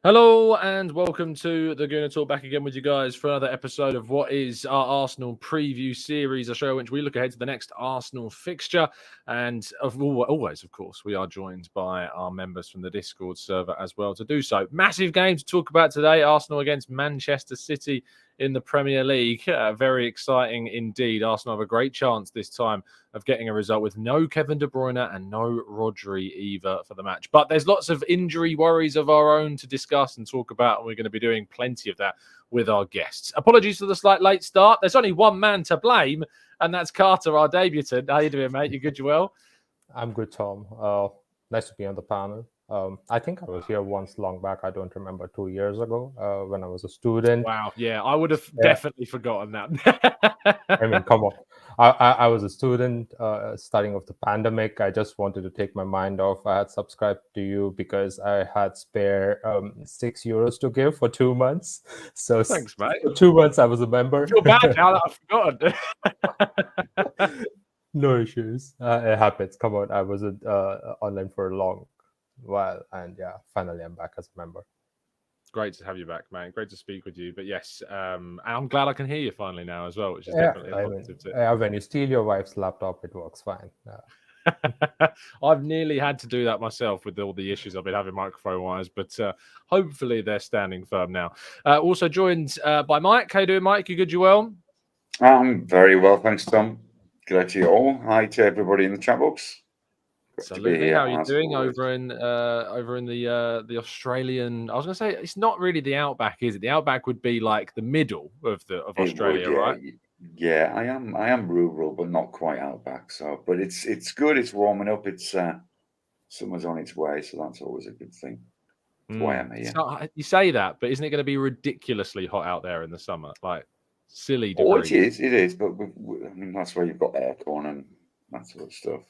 Hello and welcome to the Gooner Talk, back again with you guys for another episode of what is our Arsenal preview series, a show in which we look ahead to the next Arsenal fixture. And always, of course, we are joined by our members from the Discord server as well to do so. Massive game to talk about today, Arsenal against Manchester City in the Premier League. Very exciting indeed. Arsenal have a great chance this time of getting a result with no Kevin De Bruyne and no Rodri either for the match. But there's lots of injury worries of our own to discuss and talk about, and we're going to be doing plenty of that with our guests. Apologies for the slight late start. There's only one man to blame, and that's Carter, our debutant. How you doing, mate? You good, you well? I'm good, Tom. Nice to be on the panel. I think I was here once long back. I don't remember, 2 years ago when I was a student. Wow, yeah, I would have definitely forgotten that. I mean, come on. I was a student starting off the pandemic. I just wanted to take my mind off. I had subscribed to you because I had spare €6 to give for 2 months. So thanks, mate. For 2 months, I was a member. I feel bad now that I've forgotten. No issues. It happens. Come on. I wasn't online for a long while. And yeah, finally, I'm back as a member. Great to have you back, mate. Great to speak with you. But yes, and I'm glad I can hear you finally now as well, which is definitely a positive tip. When you steal your wife's laptop, it works fine. I've nearly had to do that myself with all the issues I've been having microphone-wise, but hopefully they're standing firm now. Also joined by Mike. How you doing, Mike? You good? You well? I'm very well, thanks, Tom. Good day to you all. Hi to everybody in the chat box. Absolutely. How are you doing over in the Australian? I was going to say it's not really the outback, is it? The outback would be like the middle of Australia, right? Yeah, I am rural, but not quite outback. So, but it's good. It's warming up. It's summer's on its way, so that's always a good thing. That's why I'm here. You say that, but isn't it going to be ridiculously hot out there in the summer? Like silly degrees. Oh, it is. But I mean, that's where you've got aircon and that sort of stuff.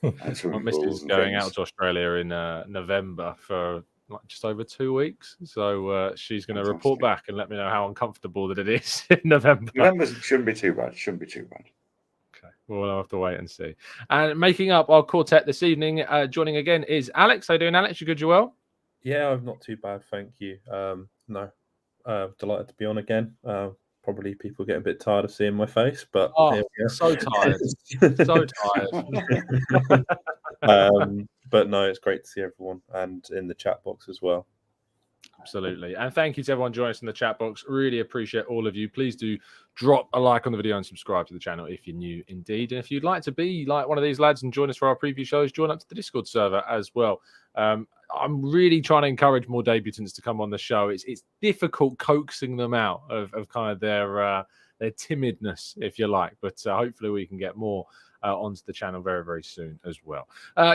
My missus is going out to Australia in November for just over 2 weeks, so she's going to report back and let me know how uncomfortable that it is in November. November shouldn't be too bad. Okay, we'll have to wait and see. And making up our quartet this evening, joining again is Alex. How you doing, Alex? You good? You well? Yeah, I'm not too bad, thank you. Delighted to be on again. Probably people get a bit tired of seeing my face, but so tired, so tired. But no, it's great to see everyone and in the chat box as well. Absolutely, and thank you to everyone joining us in the chat box. Really appreciate all of you. Please do drop a like on the video and subscribe to the channel if you're new indeed. And if you'd like to be like one of these lads and join us for our preview shows, join up to the Discord server as well. I'm really trying to encourage more debutants to come on the show. It's difficult coaxing them out of kind of their timidness, if you like. But hopefully we can get more onto the channel very, very soon as well.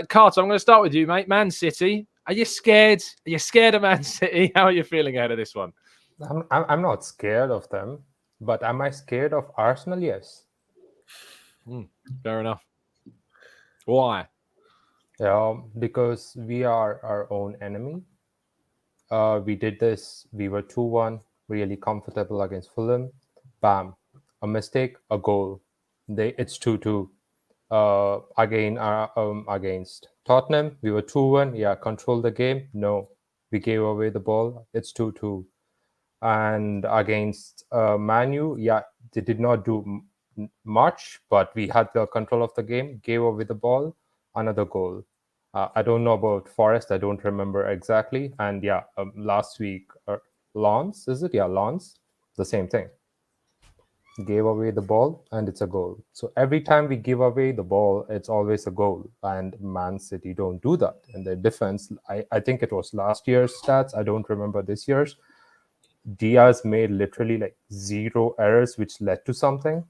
Carter, I'm going to start with you, mate. Man City, are you scared? Are you scared of Man City? How are you feeling ahead of this one? I'm not scared of them, but am I scared of Arsenal? Yes. Fair enough. Why? Because we are our own enemy. We did this. We were 2-1, really comfortable against Fulham. Bam, a mistake, a goal. It's 2-2. Again, against Tottenham, we were 2-1. Yeah, control the game. No, we gave away the ball. It's 2-2. And against Man U, yeah, they did not do much, but we had the control of the game. Gave away the ball. Another goal. I don't know about Forest. I don't remember exactly. And yeah, last week, Lens, is it? Yeah, Lens, the same thing. Gave away the ball and it's a goal. So every time we give away the ball, it's always a goal. And Man City don't do that. And their defense, I think it was last year's stats. I don't remember this year's. Diaz made literally like 0 errors, which led to something.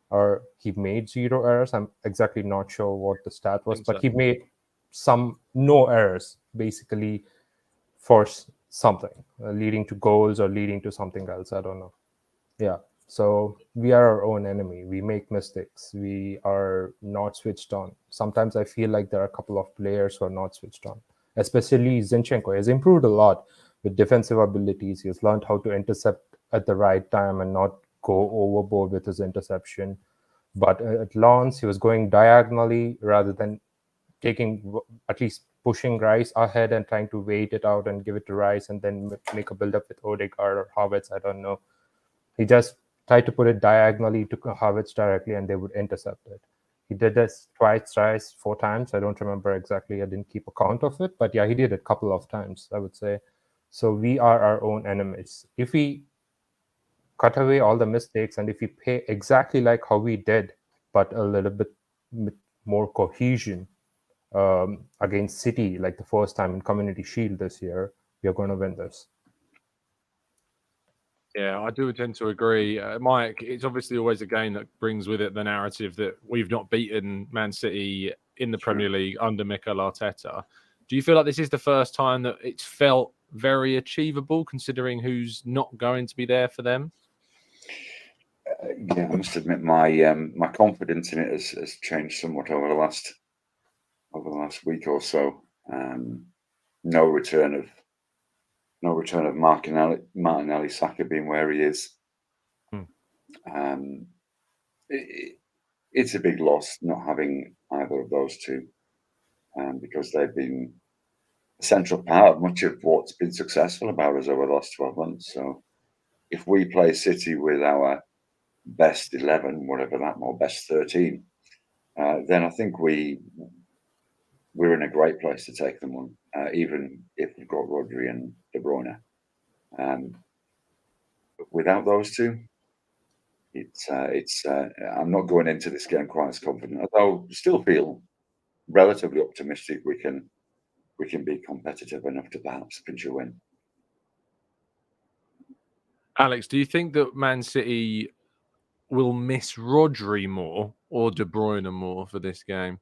Or he made 0 errors. I'm exactly not sure what the stat was, but he made no errors, basically, for something, leading to goals or leading to something else. I don't know. Yeah. So we are our own enemy. We make mistakes. We are not switched on. Sometimes I feel like there are a couple of players who are not switched on, especially Zinchenko. He has improved a lot with defensive abilities. He has learned how to intercept at the right time and not go overboard with his interception. But at Lens, he was going diagonally rather than taking at least pushing Rice ahead and trying to wait it out and give it to Rice and then make a build-up with Odegaard or Havertz. I don't know. He just tried to put it diagonally to Havertz directly and they would intercept it. He did this twice, 4 times. I don't remember exactly. I didn't keep a count of it. But yeah, he did it a couple of times, I would say. So we are our own enemies. If we cut away all the mistakes and if we play exactly like how we did, but a little bit more cohesion against City, like the first time in Community Shield this year, we are going to win this. Yeah, I do tend to agree. Mike, it's obviously always a game that brings with it the narrative that we've not beaten Man City in the Premier League under Mikel Arteta. Do you feel like this is the first time that it's felt very achievable, considering who's not going to be there for them? Yeah, I must admit my confidence in it has changed somewhat over the last week or so. No return of Martinelli, Saka being where he is. It's a big loss not having either of those two, because they've been a central part of much of what's been successful about us over the last 12 months. So if we play City with our best 11, whatever that, or best 13, then I think we're in a great place to take them on, even if we've got Rodri and De Bruyne. Without those two, I'm not going into this game quite as confident, although still feel relatively optimistic we can be competitive enough to perhaps pinch a win. Alex, do you think that Man City will miss Rodri more or De Bruyne more for this game?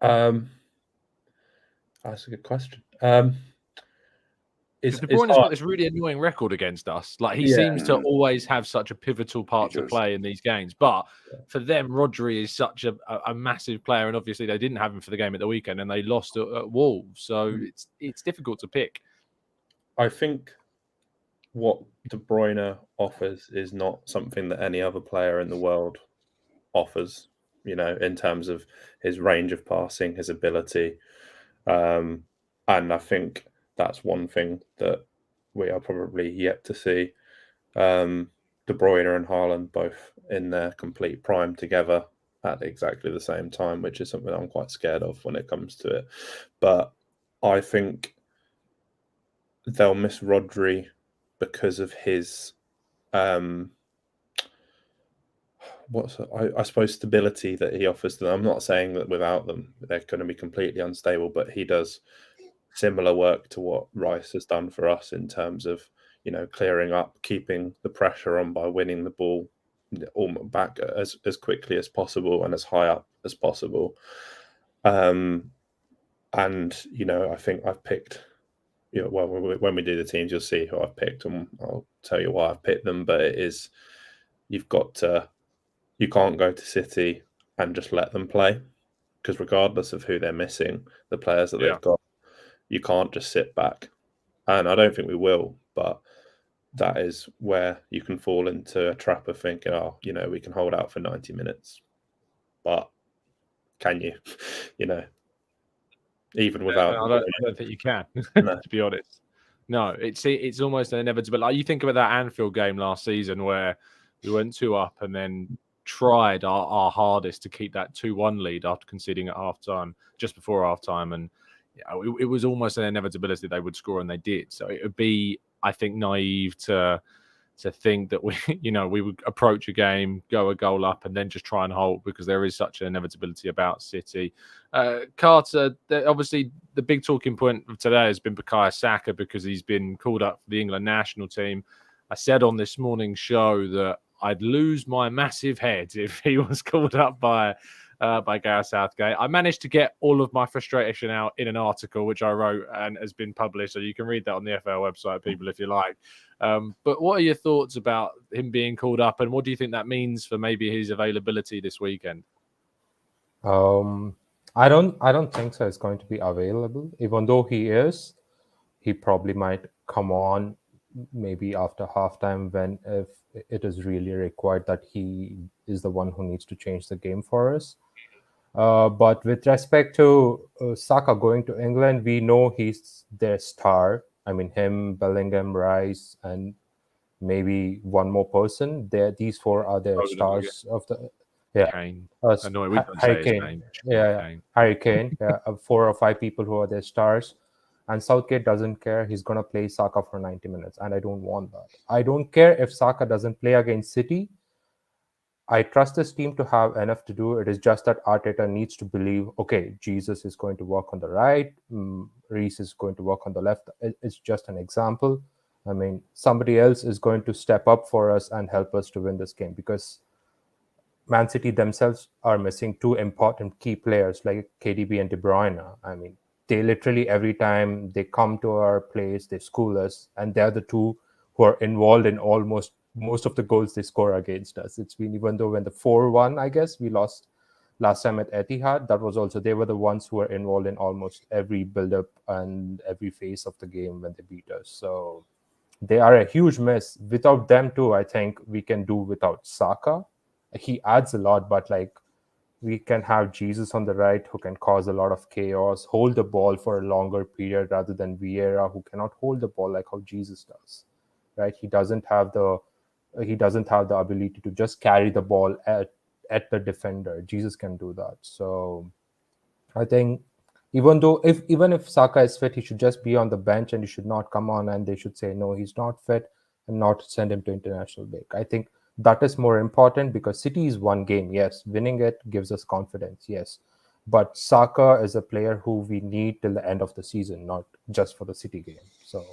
That's a good question. De Bruyne's got this really annoying record against us. Like, he seems to always have such a pivotal part to play in these games. But for them, Rodri is such a massive player, and obviously they didn't have him for the game at the weekend, and they lost at Wolves. So it's difficult to pick. I think what De Bruyne offers is not something that any other player in the world offers, in terms of his range of passing, his ability. And I think that's one thing that we are probably yet to see. De Bruyne and Haaland both in their complete prime together at exactly the same time, which is something I'm quite scared of when it comes to it. But I think they'll miss Rodri because of his I suppose stability that he offers to them. I'm not saying that without them they're going to be completely unstable, but he does similar work to what Rice has done for us in terms of clearing up, keeping the pressure on by winning the ball back as quickly as possible and as high up as possible. And I think I've picked. Well, when we do the teams, you'll see who I've picked, and I'll tell you why I've picked them. But it is, you can't go to City and just let them play, because regardless of who they're missing, the players that they've got, you can't just sit back. And I don't think we will, but that is where you can fall into a trap of thinking, we can hold out for 90 minutes. But can you? Even without... I don't think you can, No. to be honest. No, it's almost an inevitable. Like, you think about that Anfield game last season where we went 2 up and then tried our hardest to keep that 2-1 lead after conceding at halftime, just before halftime, and it was almost an inevitability they would score, and they did. So it would be, I think, naive to think that we would approach a game, go a goal up, and then just try and hold, because there is such an inevitability about City. Carter, obviously the big talking point of today has been Bukayo Saka, because he's been called up for the England national team. I said on this morning's show that I'd lose my massive head if he was called up by Gareth Southgate. I managed to get all of my frustration out in an article which I wrote and has been published, so you can read that on the FL website, people, if you like. But what are your thoughts about him being called up, and what do you think that means for maybe his availability this weekend? I don't think so. It's going to be available, even though he probably might come on maybe after halftime, when if it is really required that he is the one who needs to change the game for us. But with respect to Saka going to England, we know he's their star. I mean, him, Bellingham, Rice, and maybe one more person. These four are their Foden, I guess. stars of the Kane. Annoying, We don't Harry say his Kane. name. Kane. Harry Kane. 4 or 5 people who are their stars. And Southgate doesn't care. He's going to play Saka for 90 minutes. And I don't want that. I don't care if Saka doesn't play against City. I trust this team to have enough to do. It is just that Arteta needs to believe, okay, Jesus is going to work on the right. Reece is going to work on the left. It's just an example. I mean, somebody else is going to step up for us and help us to win this game, because Man City themselves are missing 2 important key players like KDB and De Bruyne. I mean, they literally every time they come to our place, they school us, and they're the 2 who are involved in almost most of the goals they score against us. It's been, even though when the 4-1, I guess, we lost last time at Etihad, that was also, they were the ones who were involved in almost every build-up and every phase of the game when they beat us. So they are a huge mess. Without them too, I think we can do without Saka. He adds a lot, but like, we can have Jesus on the right who can cause a lot of chaos, hold the ball for a longer period rather than Vieira, who cannot hold the ball like how Jesus does, right? He doesn't have the ability to just carry the ball at the defender. Jesus can do that. So I think even if Saka is fit, he should just be on the bench and he should not come on, and they should say no, he's not fit, and not send him to international break. I think that is more important, because City is one game. Yes, winning it gives us confidence. Yes, but Saka is a player who we need till the end of the season, not just for the City game. So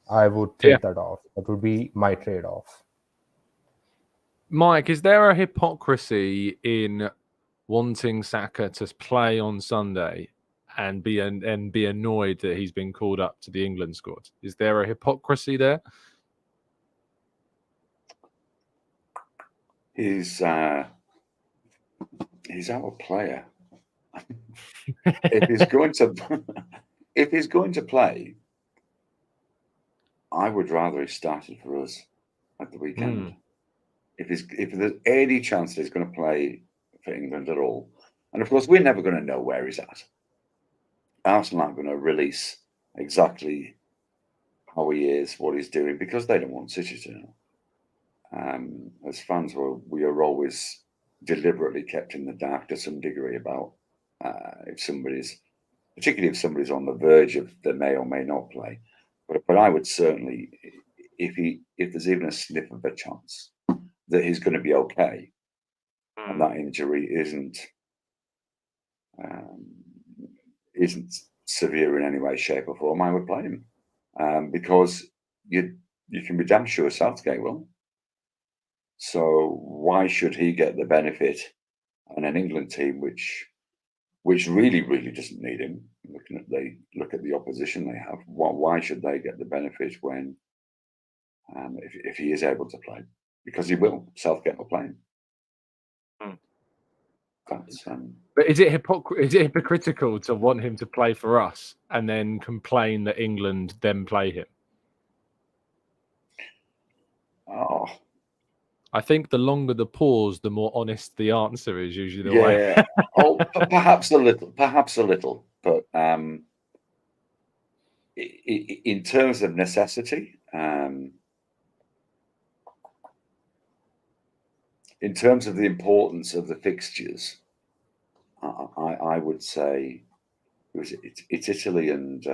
I would take that off. That would be my trade-off. Mike, is there a hypocrisy in wanting Saka to play on Sunday and be annoyed that he's been called up to the England squad? Is there a hypocrisy there? He's our player. If he's going to play, I would rather he started for us at the weekend. If there's any chance that he's going to play for England at all, and of course we're never going to know where he's at. Arsenal aren't going to release exactly how he is, what he's doing, because they don't want City to know. As fans, we are always deliberately kept in the dark to some degree about particularly if somebody's on the verge of they may or may not play. But I would certainly, if there's even a sniff of a chance that he's going to be okay, and that injury isn't severe in any way, shape, or form, I would play him, because you can be damn sure Southgate will. So why should he get the benefit on an England team which really, really doesn't need him? Look at the opposition they have. Why should they get the benefit when if he is able to play? Because he will. Southgate will play him. But is it hypocritical to want him to play for us and then complain that England then play him? Oh, I think the longer the pause, the more honest the answer is usually the way. yeah. Oh, perhaps a little. But in terms of necessity, in terms of the importance of the fixtures, I would say it's Italy and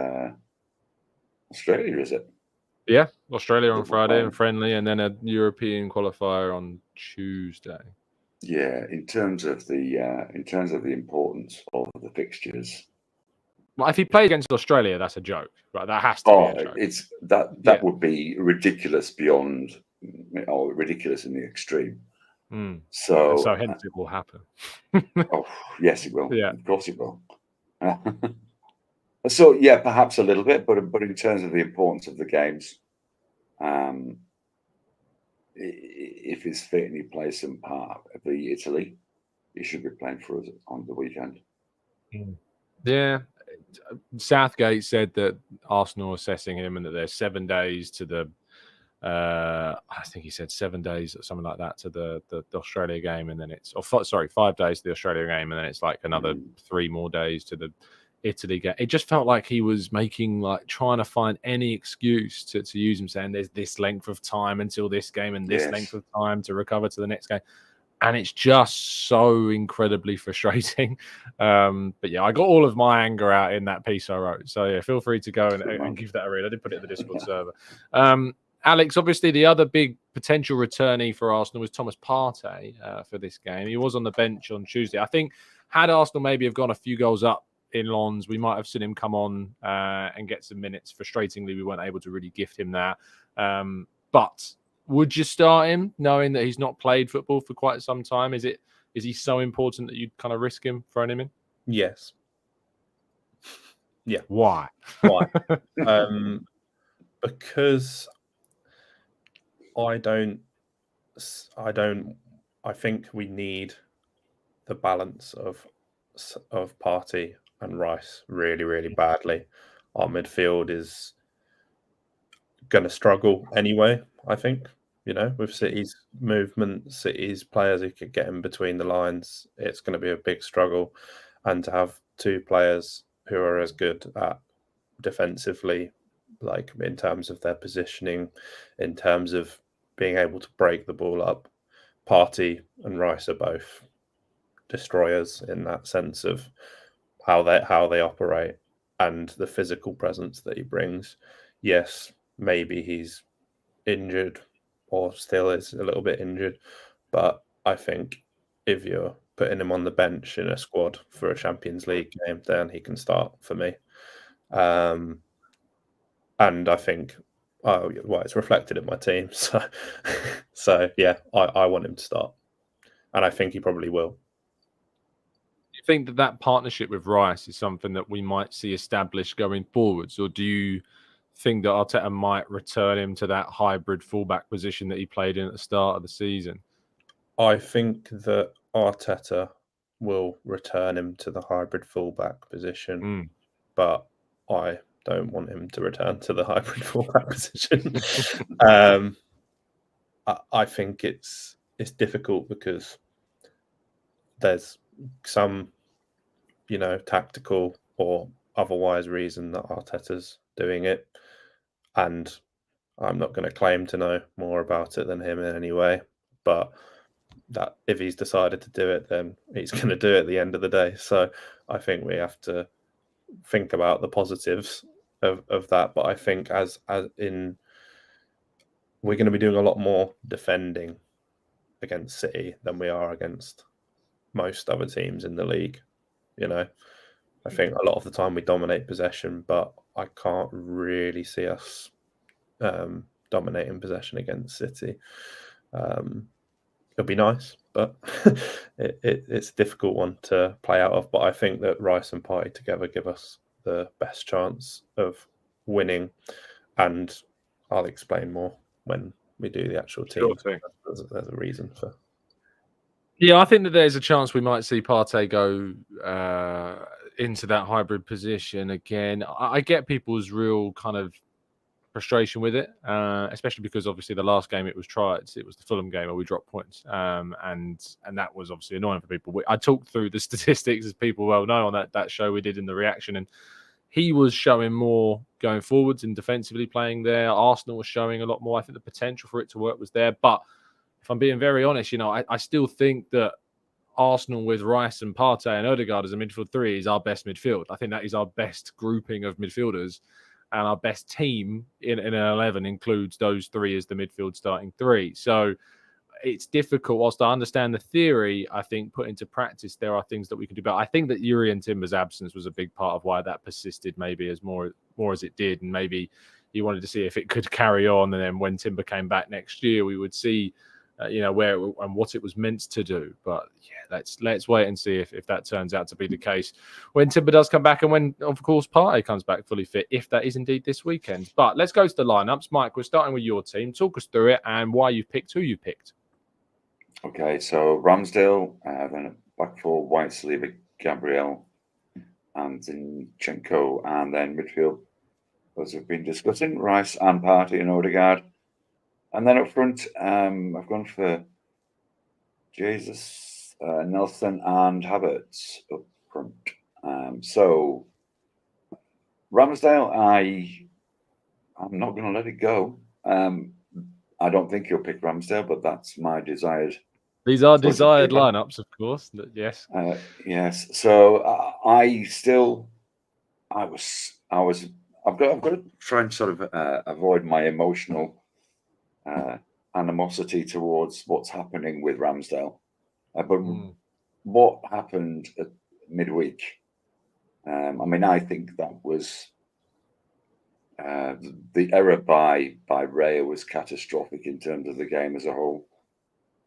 Australia, is it? Yeah, Australia on Friday and friendly, and then a European qualifier on Tuesday. Yeah, in terms of the importance of the fixtures. Well, if he played against Australia, that's a joke, right? That has to be a joke. It's that would be ridiculous beyond, ridiculous in the extreme. So hence it will happen. Oh yes, it will. Yeah, of course it will. So yeah, perhaps a little bit, but in terms of the importance of the games, if he's fit and he plays some part of the Italy, he should be playing for us on the weekend. Yeah, Southgate said that Arsenal are assessing him and that there's 7 days to the I think he said 7 days or something like that to the Australia game, and then it's 5 days to the Australia game, and then it's like another 3 more days to the Italy game. It just felt like he was trying to find any excuse to use him, saying there's this length of time until this game and this length of time to recover to the next game. And it's just so incredibly frustrating. But yeah, I got all of my anger out in that piece I wrote. So yeah, feel free to go and give that a read. I did put it in the Discord server. Alex, obviously the other big potential returnee for Arsenal was Thomas Partey for this game. He was on the bench on Tuesday. I think had Arsenal maybe have gone a few goals up in Lens, we might have seen him come on and get some minutes. Frustratingly, we weren't able to really gift him that. But would you start him knowing that he's not played football for quite some time? Is he so important that you'd kind of risk him throwing him in? Yes. Yeah. Why? Because I think we need the balance of Partey and Rice really, really badly. Our midfield is going to struggle anyway, I think. With City's movement, City's players who could get in between the lines, it's going to be a big struggle. And to have 2 players who are as good at defensively, like in terms of their positioning, in terms of being able to break the ball up, Partey and Rice are both destroyers in that sense of how they operate and the physical presence that he brings. Yes, maybe he's injured or still is a little bit injured, but I think if you're putting him on the bench in a squad for a Champions League game, then he can start for me. And I think it's reflected in my team. So yeah, I want him to start, and I think he probably will. Do you think that partnership with Rice is something that we might see established going forwards, or do you think that Arteta might return him to that hybrid fullback position that he played in at the start of the season? I think that Arteta will return him to the hybrid fullback position, but I don't want him to return to the hybrid fullback position. I think it's difficult because there's some, tactical or otherwise reason that Arteta's doing it, and I'm not going to claim to know more about it than him in any way, but that if he's decided to do it, then he's going to do it at the end of the day. So I think we have to think about the positives of that. But I think as in we're going to be doing a lot more defending against City than we are against most other teams in the league. I think a lot of the time we dominate possession, but I can't really see us dominating possession against City. It'll be nice, but it's a difficult one to play out of. But I think that Rice and Partey together give us the best chance of winning, and I'll explain more when we do the actual team. Sure. There's a reason for. Yeah, I think that there's a chance we might see Partey go into that hybrid position again. I get people's real kind of frustration with it, especially because obviously the last game it was the Fulham game where we dropped points, and that was obviously annoying for people. I talked through the statistics, as people well know, on that show we did in the reaction, and he was showing more going forwards and defensively playing there. Arsenal was showing a lot more. I think the potential for it to work was there, but if I'm being very honest, I still think that Arsenal with Rice and Partey and Odegaard as a midfield 3 is our best midfield. I think that is our best grouping of midfielders. And our best team in an 11 includes those 3 as the midfield starting 3. So it's difficult. Whilst I understand the theory, I think put into practice, there are things that we can do better. I think that Jurrien Timber's absence was a big part of why that persisted maybe as more as it did. And maybe you wanted to see if it could carry on. And then when Timber came back next year, we would see where and what it was meant to do. But yeah, let's wait and see if that turns out to be the case when Timber does come back, and when, of course, Partey comes back fully fit, if that is indeed this weekend. But let's go to the lineups. Mike, we're starting with your team. Talk us through it and why you picked who you picked. Okay, so Ramsdale, then back 4, White, Saliba, Gabriel, and Zinchenko, and then midfield, as we've been discussing, Rice and Partey and Odegaard. And then up front, I've gone for Jesus, Nelson, and Havertz up front. So Ramsdale, I'm not going to let it go. I don't think he'll pick Ramsdale, but that's my desired. These are choice of desired keeper. lineups, of course. Yes. Yes. So I've got to try and sort of avoid my emotional animosity towards what's happening with Ramsdale. But what happened at midweek? I mean, I think that was the error by Raya was catastrophic in terms of the game as a whole.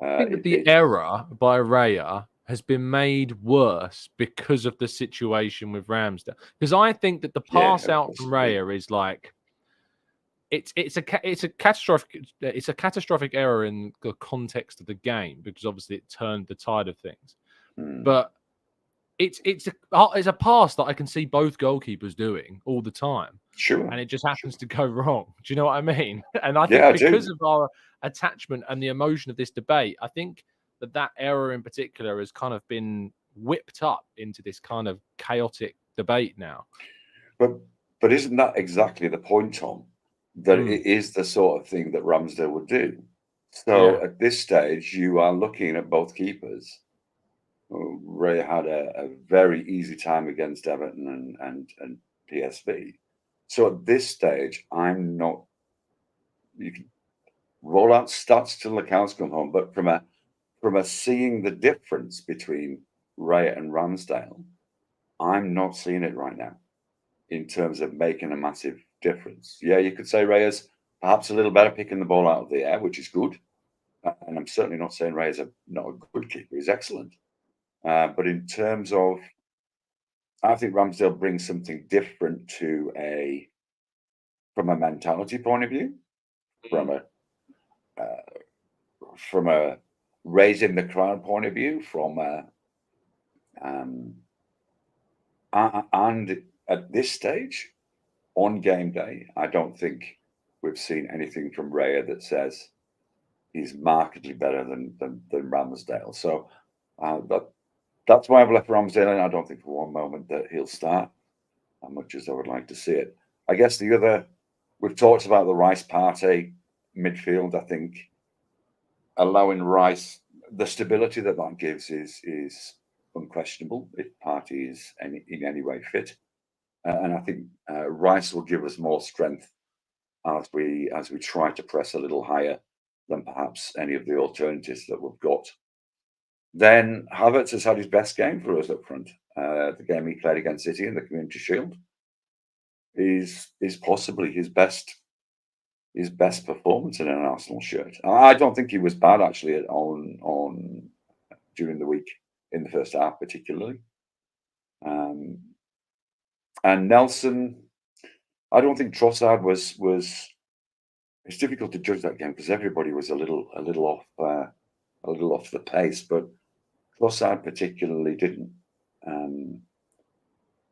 I think that the error by Raya has been made worse because of the situation with Ramsdale. Because I think that the pass out from Raya is like it's a catastrophic error in the context of the game, because obviously it turned the tide of things. But it's a pass that I can see both goalkeepers doing all the time. Sure. And it just happens to go wrong. Do you know what I mean? And I think because of our attachment and the emotion of this debate, I think that error in particular has kind of been whipped up into this kind of chaotic debate now. But isn't that exactly the point, Tom? That it is the sort of thing that Ramsdale would do. So at this stage, you are looking at both keepers. Ray had a very easy time against Everton and PSV. So at this stage, I'm not. You can roll out stats till the cows come home, but from a seeing the difference between Ray and Ramsdale, I'm not seeing it right now in terms of making a massive difference. Yeah, you could say Ray is perhaps a little better picking the ball out of the air, which is good. And I'm certainly not saying Ray is not a good keeper. He's excellent. But in terms of, I think Ramsdale brings something different from a mentality point of view, from a raising the crowd point of view, and at this stage, on game day, I don't think we've seen anything from Raya that says he's markedly better than Ramsdale. So that's why I've left Ramsdale in. I don't think for one moment that he'll start, as much as I would like to see it. I guess we've talked about the Rice Partey midfield. I think allowing Rice, the stability that gives is unquestionable if Partey is in any way fit. And I think Rice will give us more strength as we try to press a little higher than perhaps any of the alternatives that we've got. Then Havertz has had his best game for us up front. The game he played against City in the Community Shield is possibly his best performance in an Arsenal shirt. I don't think he was bad actually on during the week in the first half particularly. And Nelson, I don't think Trossard was. It's difficult to judge that game because everybody was a little off the pace, but Trossard particularly didn't.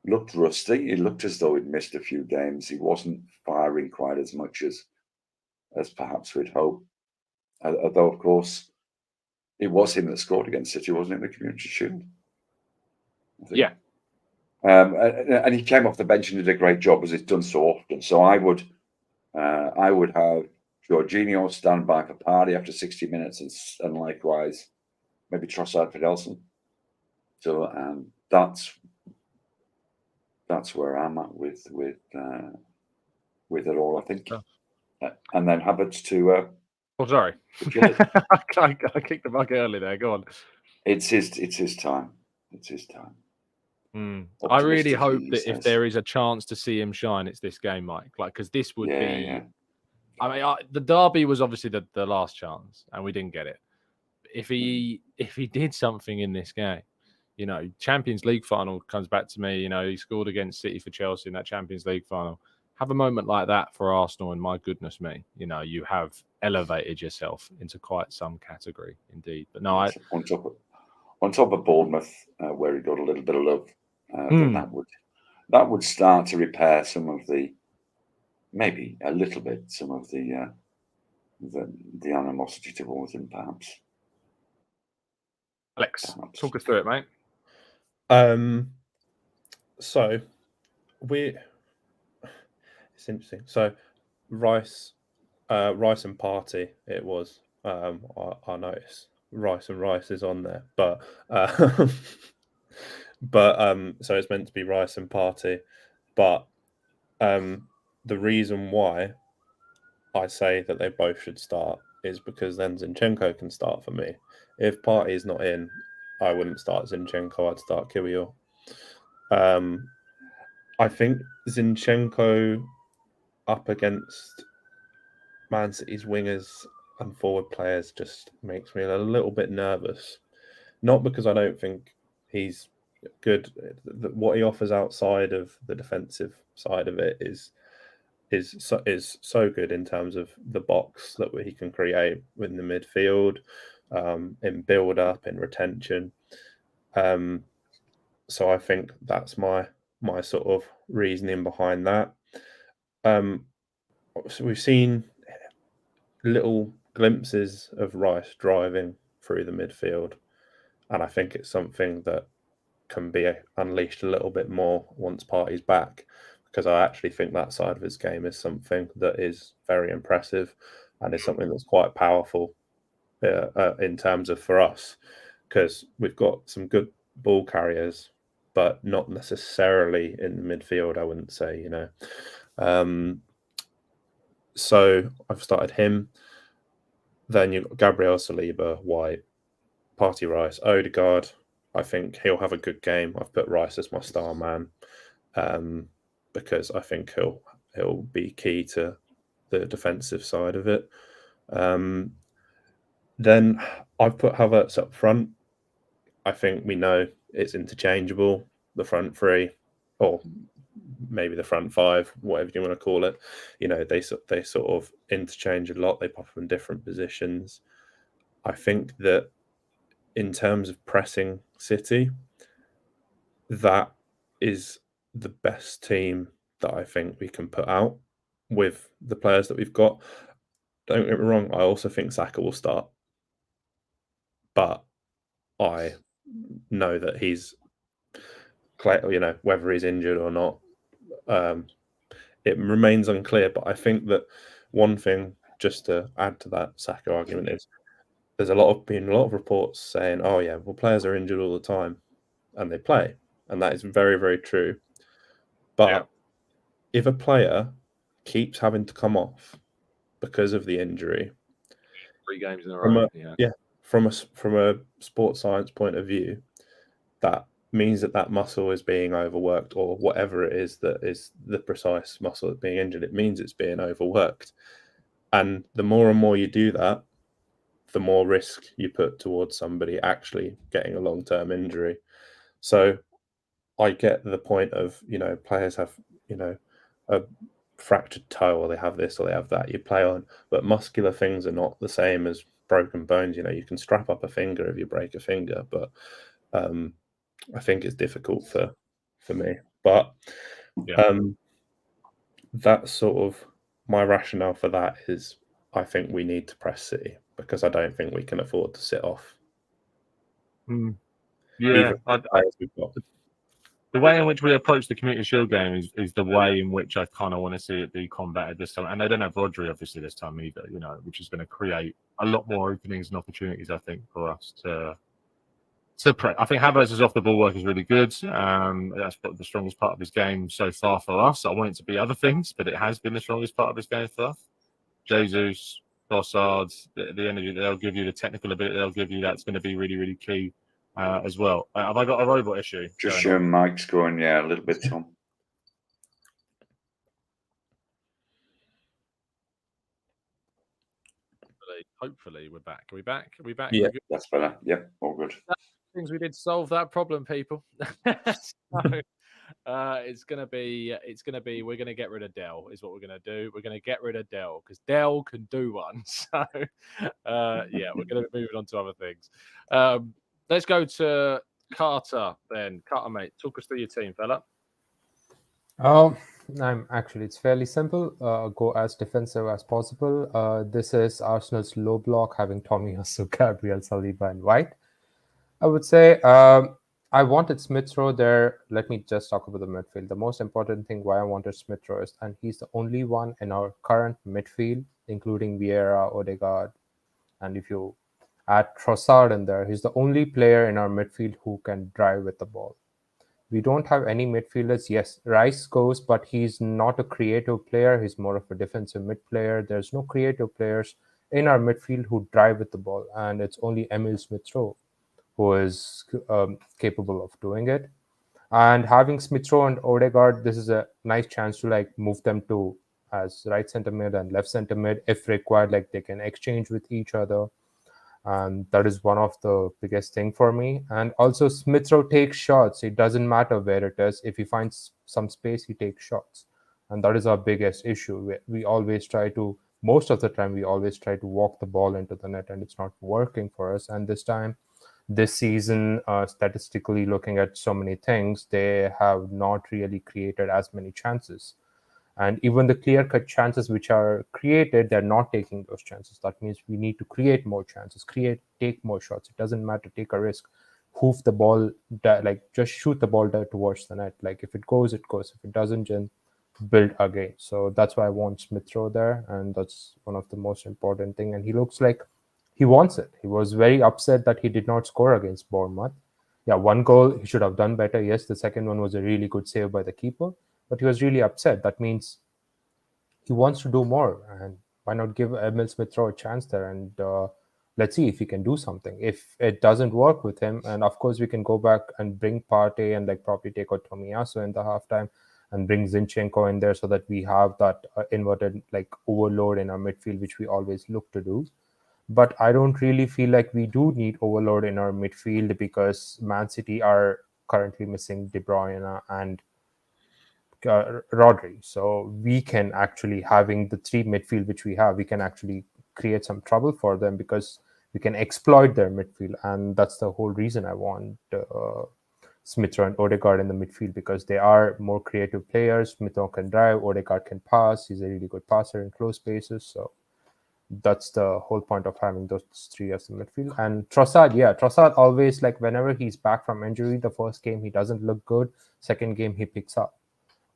Looked rusty. It looked as though he'd missed a few games. He wasn't firing quite as much as perhaps we'd hope. Although, of course, it was him that scored against City, wasn't it, in the Community Shield? Yeah. And he came off the bench and did a great job, as he's done so often. So I would have Jorginho stand by for Partey after 60 minutes, and likewise maybe Trossard for Nelson. So that's where I'm at with it all, I think. And then Havertz to. Oh, sorry. I kicked the bucket early there. Go on. It's his time. It's his time. I really hope that if there is a chance to see him shine, it's this game, Mike. Like, because this would be. Yeah. I mean, the derby was obviously the last chance, and we didn't get it. If he did something in this game, Champions League final comes back to me. He scored against City for Chelsea in that Champions League final. Have a moment like that for Arsenal, and my goodness me, you have elevated yourself into quite some category indeed. But no, on top of Bournemouth, where he got a little bit of love, that would start to repair some of the, maybe a little bit, some of the the animosity towards him, perhaps. Alex, talk us through it, mate. So it's interesting. So Rice and Party, it was. I noticed Rice and Rice is on there, but so it's meant to be Rice and Party, but the reason why I say that they both should start is because then Zinchenko can start for me. If Party is not in, I wouldn't start Zinchenko. I'd start Kiwior. I think Zinchenko up against Man City's wingers and forward players just makes me a little bit nervous. Not because I don't think he's good. What he offers outside of the defensive side of it is so good in terms of the box that he can create within the midfield, in build up, in retention. So I think that's my sort of reasoning behind that. So we've seen little glimpses of Rice driving through the midfield, and I think it's something that can be unleashed a little bit more once Party's back, because I actually think that side of his game is something that is very impressive and is something that's quite powerful in terms of for us, because we've got some good ball carriers, but not necessarily in the midfield, I wouldn't say, So I've started him. Then you've got Gabriel Saliba, White, Party, Rice, Odegaard. I think he'll have a good game. I've put Rice as my star man because I think he'll be key to the defensive side of it. Then I've put Havertz up front. I think we know it's interchangeable, the front three, or maybe the front five, whatever you want to call it. They sort of interchange a lot. They pop up in different positions. I think that in terms of pressing City, that is the best team that I think we can put out with the players that we've got. Don't get me wrong, I also think Saka will start, but I know that he's, whether he's injured or not, it remains unclear. But I think that one thing, just to add to that Saka argument, is there's been a lot of reports saying, "Oh yeah, well players are injured all the time, and they play," and that is very, very true. But if a player keeps having to come off because of the injury, 3 games in a row, from a sports science point of view, that means that muscle is being overworked, or whatever it is that is the precise muscle that's being injured. It means it's being overworked, and the more and more you do that, the more risk you put towards somebody actually getting a long-term injury. So I get the point of, players have, a fractured toe, or they have this or they have that, you play on, but muscular things are not the same as broken bones. You can strap up a finger if you break a finger, but I think it's difficult for me. But that's sort of my rationale for that. Is I think we need to press City, because I don't think we can afford to sit off. Yeah, the way in which we approach the Community Shield game is the way in which I kind of want to see it be combated this time. And they don't have Rodri, obviously, this time either, which is going to create a lot more openings and opportunities, I think, for us to play. I think Havertz's off the ball work is really good. That's the strongest part of his game so far for us. I want it to be other things, but it has been the strongest part of his game for us. Jesus, Trossard, the energy that they'll give you, the technical ability they'll give you, that's going to be really, really key as well. Have I got a robot issue? Just your mic's going, a little bit, Tom. Hopefully we're back. Are we back? Yeah, that's better. Yep, all good. Things we did solve that problem, people. So, it's gonna be we're gonna get rid of Dell is what we're gonna do. We're gonna get rid of Dell because Dell can do one. So we're gonna be moving on to other things. Let's go to Carter then. Carter, mate, talk us through your team, fella. It's fairly simple. Go as defensive as possible. This is Arsenal's low block, having Tomiyasu, Gabriel, Saliba, and White. I would say I wanted Smith Rowe there. Let me just talk about the midfield. The most important thing why I wanted Smith Rowe is, and he's the only one in our current midfield, including Vieira, Odegaard, and if you add Trossard in there, he's the only player in our midfield who can drive with the ball. We don't have any midfielders. Yes, Rice goes, but he's not a creative player. He's more of a defensive mid player. There's no creative players in our midfield who drive with the ball, and it's only Emil Smith Rowe who is capable of doing it. And having Smith Rowe and Odegaard, this is a nice chance to like move them to as right center mid and left center mid if required. Like they can exchange with each other, and that is one of the biggest thing for me. And also Smith Rowe takes shots. It doesn't matter where it is. If he finds some space, he takes shots, and that is our biggest issue. We always try to, most of the time, we always try to walk the ball into the net, and it's not working for us. And this season, statistically looking at so many things, they have not really created as many chances. And even the clear-cut chances which are created, they're not taking those chances. That means we need to create more chances, take more shots. It doesn't matter, take a risk, hoof the ball, like just shoot the ball towards the net. Like if it goes, it goes. If it doesn't, then build again. So that's why I want Smith Rowe there, and that's one of the most important thing. And he looks like he wants it. He was very upset that he did not score against Bournemouth. Yeah, one goal he should have done better. Yes, the second one was a really good save by the keeper, but he was really upset. That means he wants to do more, and why not give Emil Smith Rowe a chance there? And let's see if he can do something. If it doesn't work with him, and of course we can go back and bring Partey and like probably take out Tomiyasu in the halftime and bring Zinchenko in there so that we have that inverted like overload in our midfield, which we always look to do. But I don't really feel like we do need overload in our midfield because Man City are currently missing De Bruyne and Rodri. So we can actually, having the three midfield which we have, we can actually create some trouble for them because we can exploit their midfield. And that's the whole reason I want Smith Rowe and Odegaard in the midfield, because they are more creative players. Smith Rowe can drive, Odegaard can pass. He's a really good passer in close spaces. So that's the whole point of having those three as the midfield. And Trossard always, like whenever he's back from injury, the first game he doesn't look good. Second game he picks up.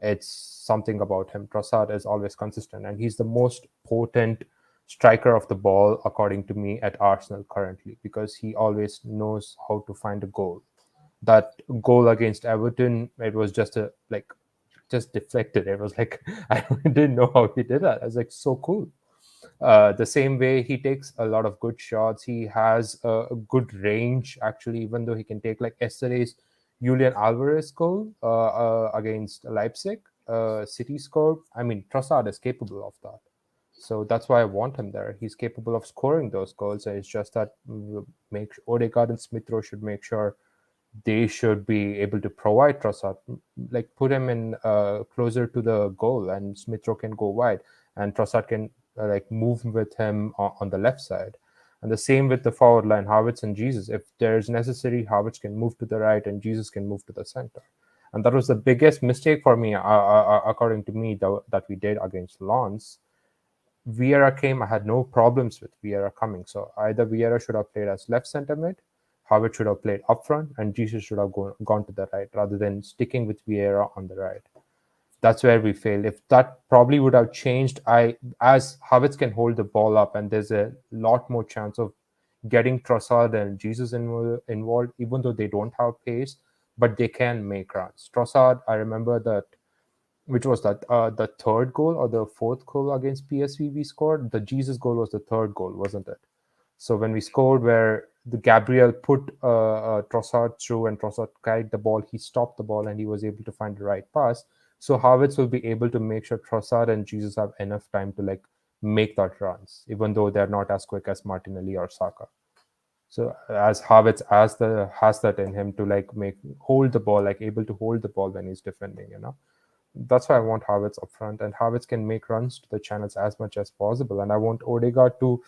It's something about him. Trossard is always consistent, and he's the most potent striker of the ball, according to me, at Arsenal currently, because he always knows how to find a goal. That goal against Everton, it was just deflected. It was like I didn't know how he did that. I was like, so cool. The same way he takes a lot of good shots. He has a good range, actually, even though he can take like yesterday's Julian Alvarez goal against Leipzig. City scored. I mean, Trossard is capable of that. So that's why I want him there. He's capable of scoring those goals. It's just that Odegaard and Smith Rowe should make sure they should be able to provide Trossard, like put him in closer to the goal, and Smith Rowe can go wide, and Trossard can like move with him on the left side. And the same with the forward line, Havertz and Jesus. If there's necessary, Havertz can move to the right and Jesus can move to the center. And that was the biggest mistake for me, according to me, that we did against Lens. Vieira came, I had no problems with Vieira coming. So either Vieira should have played as left center mid, Havertz should have played up front, and Jesus should have gone to the right rather than sticking with Vieira on the right. That's where we failed. If that probably would have changed, as Havertz can hold the ball up, and there's a lot more chance of getting Trossard and Jesus involved, even though they don't have pace, but they can make runs. Trossard, I remember that, which was that the third goal or the fourth goal against PSV we scored. The Jesus goal was the third goal, wasn't it? So when we scored, where the Gabriel put Trossard through and Trossard carried the ball, he stopped the ball and he was able to find the right pass. So Havertz will be able to make sure Trossard and Jesus have enough time to like make that runs, even though they're not as quick as Martinelli or Saka. So as Havertz has that in him to like hold the ball, like able to hold the ball when he's defending, That's why I want Havertz up front, and Havertz can make runs to the channels as much as possible. And I want Odegaard to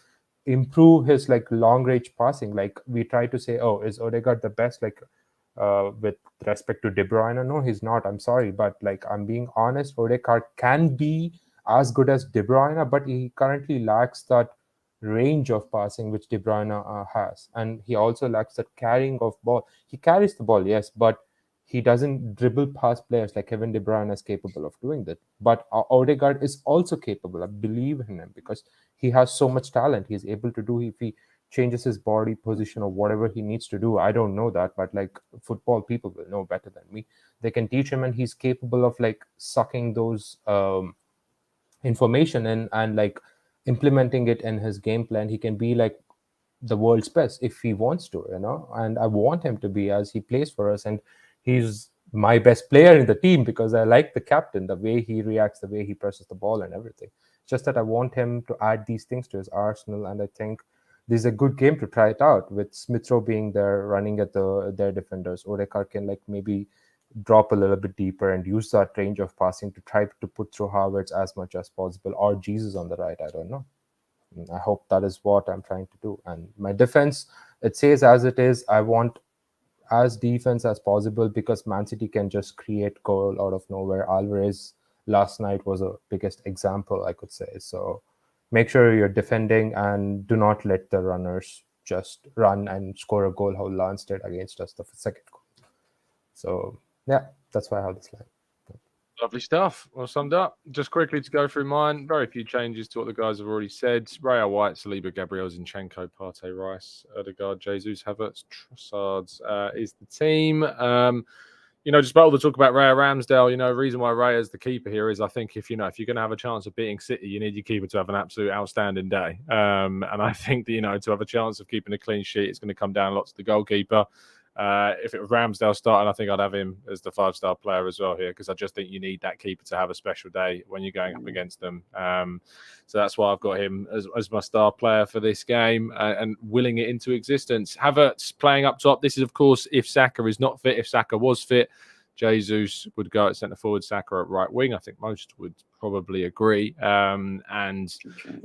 improve his like long range passing. Like we try to say, oh, is Odegaard the best like with respect to De Bruyne. No, he's not. I'm sorry, but like I'm being honest, Odegaard can be as good as De Bruyne, but he currently lacks that range of passing which De Bruyne has, and he also lacks that carrying of ball. He carries the ball, yes, but he doesn't dribble past players like Kevin De Bruyne is capable of doing that. But Odegaard is also capable. I believe in him because he has so much talent. He's able to do, if he changes his body position or whatever he needs to do. I don't know that, but like football people will know better than me. They can teach him, and he's capable of like sucking those information in and like implementing it in his game plan. He can be like the world's best if he wants to, and I want him to be, as he plays for us, and he's my best player in the team because I like the captain, the way he reacts, the way he presses the ball and everything. Just that I want him to add these things to his arsenal, and I think this is a good game to try it out with Smith Rowe being there running at their defenders. Odegaard can like maybe drop a little bit deeper and use that range of passing to try to put through Havertz as much as possible, or Jesus on the right. I don't know. I hope that is what I'm trying to do. And my defense, it says as it is. I want as defense as possible because Man City can just create goal out of nowhere. Alvarez last night was a biggest example, I could say. So make sure you're defending and do not let the runners just run and score a goal how Lance did against us the second goal. So yeah, that's why I have this line. Lovely stuff. Well summed up. Just quickly to go through mine, very few changes to what the guys have already said. Raya White, Saliba, Gabriel, Zinchenko, Partey, Rice, Odegaard, Jesus, Havertz, Trossards is the team. Just about all the talk about Raya Ramsdale, the reason why Raya is the keeper here is I think if you're going to have a chance of beating City, you need your keeper to have an absolute outstanding day. And I think that, to have a chance of keeping a clean sheet, it's going to come down a lot to the goalkeeper. If it was Ramsdale starting, I think I'd have him as the 5-star player as well here because I just think you need that keeper to have a special day when you're going up against them. So that's why I've got him as my star player for this game and willing it into existence. Havertz playing up top. This is, of course, if Saka is not fit. If Saka was fit, Jesus would go at centre forward, Saka at right wing. I think most would probably agree. And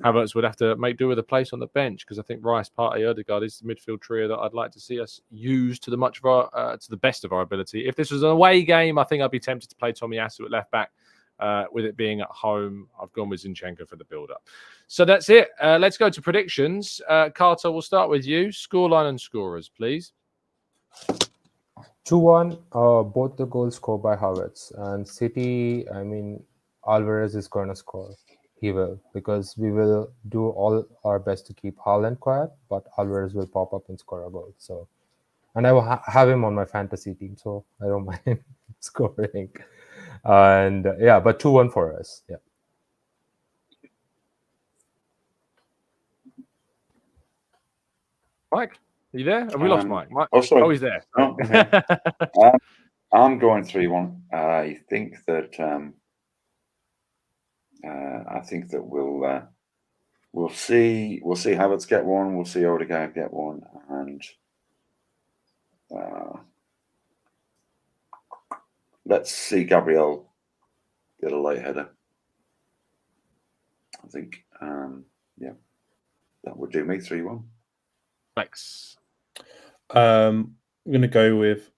Havertz would have to make do with a place on the bench because I think Rice, Partey, Odegaard is the midfield trio that I'd like to see us use to the best of our ability. If this was an away game, I think I'd be tempted to play Tomiyasu at left back. With it being at home, I've gone with Zinchenko for the build-up. So that's it. Let's go to predictions. Carter, we'll start with you. Scoreline and scorers, please. 2-1, both the goals scored by Havertz. And City, Alvarez is going to score. He will, because we will do all our best to keep Haaland quiet, but Alvarez will pop up and score a goal. So, and I will have him on my fantasy team, so I don't mind scoring. And but 2-1 for us. Yeah. Mike, are you there? Have we lost Mike? Oh, sorry. Oh, he's there. Oh, okay. I'm going 3-1. I think that we'll see Havertz get one. We'll see Odegaard get one, and let's see Gabriel get a late header. I think, that would do me 3-1. Thanks. I'm going to go with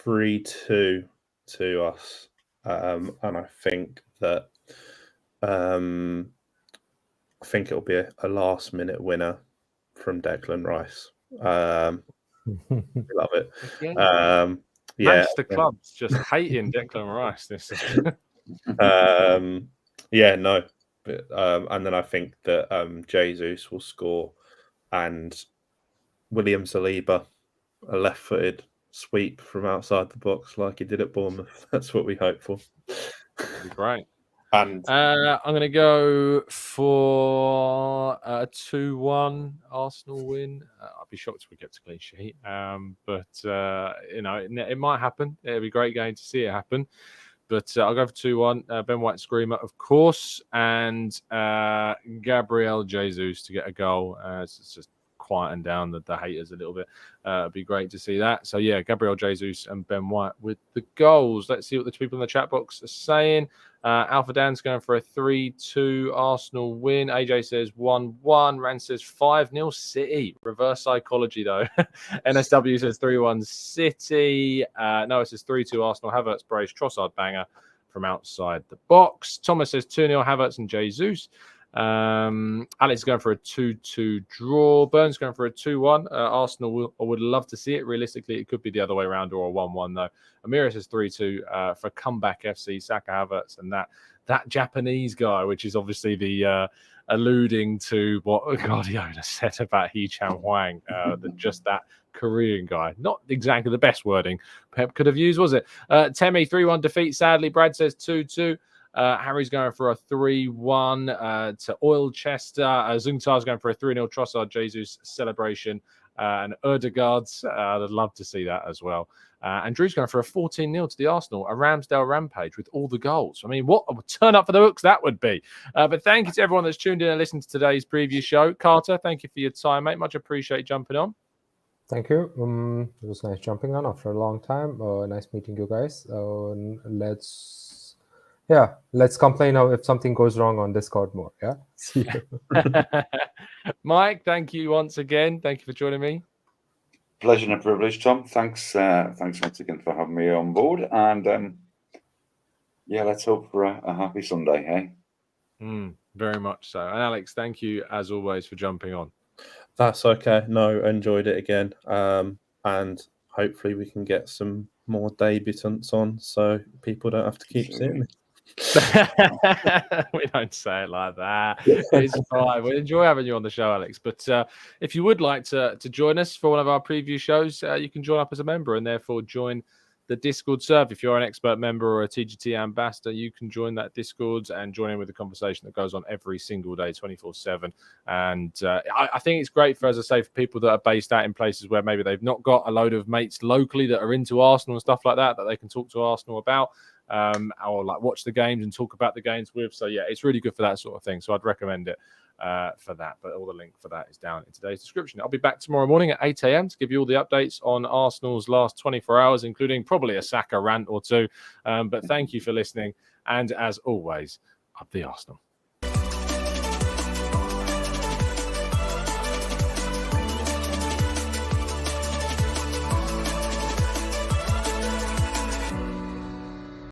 3-2 to us, and I think that I think it'll be a last-minute winner from Declan Rice. Love it. Manchester clubs just hating Declan Rice. This. And then I think that Jesus will score, and William Saliba, a left-footed sweep from outside the box like he did at Bournemouth. That's what we hope for. That'd be great. And I'm going to go for a 2-1 Arsenal win. I'd be shocked if we get to clean sheet. But it might happen. It'd be a great game to see it happen. But I'll go for 2-1. Ben White screamer, of course, and Gabriel Jesus to get a goal. It's just quieten down the haters a little bit. It'd be great to see that. So yeah, Gabriel Jesus and Ben White with the goals. Let's see what the people in the chat box are saying. Alpha Dan's going for a 3-2 Arsenal win. AJ says 1-1. Rand says 5-0 City. Reverse psychology, though. NSW says 3-1 City. Noah says 3-2 Arsenal. Havertz, brace, Trossard banger from outside the box. Thomas says 2-0 Havertz and Jesus. Alex is going for a 2-2 draw. Burns going for a 2-1. Arsenal would love to see it. Realistically, it could be the other way around or a 1-1 though. Amira says 3-2 for comeback FC. Saka, Havertz, and that Japanese guy, which is obviously the alluding to what Guardiola said about Hee-Chan Hwang, just that Korean guy. Not exactly the best wording Pep could have used, was it? Temi 3-1 defeat. Sadly, Brad says 2-2. Harry's going for a 3-1 to Oilchester. Zungtar's going for a 3-0 Trossard Jesus celebration. And Erdegaard's, I'd love to see that as well. And Drew's going for a 14-0 to the Arsenal, a Ramsdale rampage with all the goals. I mean, what a turn up for the books that would be. But thank you to everyone that's tuned in and listened to today's preview show. Carter, thank you for your time, mate. Much appreciate jumping on. Thank you. It was nice jumping on after a long time. Nice meeting you guys. Let's complain now if something goes wrong on Discord more. Yeah. See you. Mike, thank you once again. Thank you for joining me. Pleasure and a privilege, Tom. Thanks once again for having me on board. And let's hope for a happy Sunday, hey? Very much so. And Alex, thank you as always for jumping on. That's okay. No, enjoyed it again. And hopefully we can get some more debutants on so people don't have to keep seeing me. We don't say it like that. It's fine. We enjoy having you on the show, Alex. But if you would like to join us for one of our preview shows, you can join up as a member and therefore join the Discord server. If you're an expert member or a TGT ambassador, you can join that Discord and join in with the conversation that goes on every single day, 24/7. And I think it's great for, as I say, for people that are based out in places where maybe they've not got a load of mates locally that are into Arsenal and stuff like that they can talk to Arsenal about. Or like watch the games and talk about the games with. So yeah, it's really good for that sort of thing. So I'd recommend it for that. But all the link for that is down in today's description. I'll be back tomorrow morning at 8 a.m. to give you all the updates on Arsenal's last 24 hours, including probably a Saka rant or two. But thank you for listening. And as always, up the Arsenal.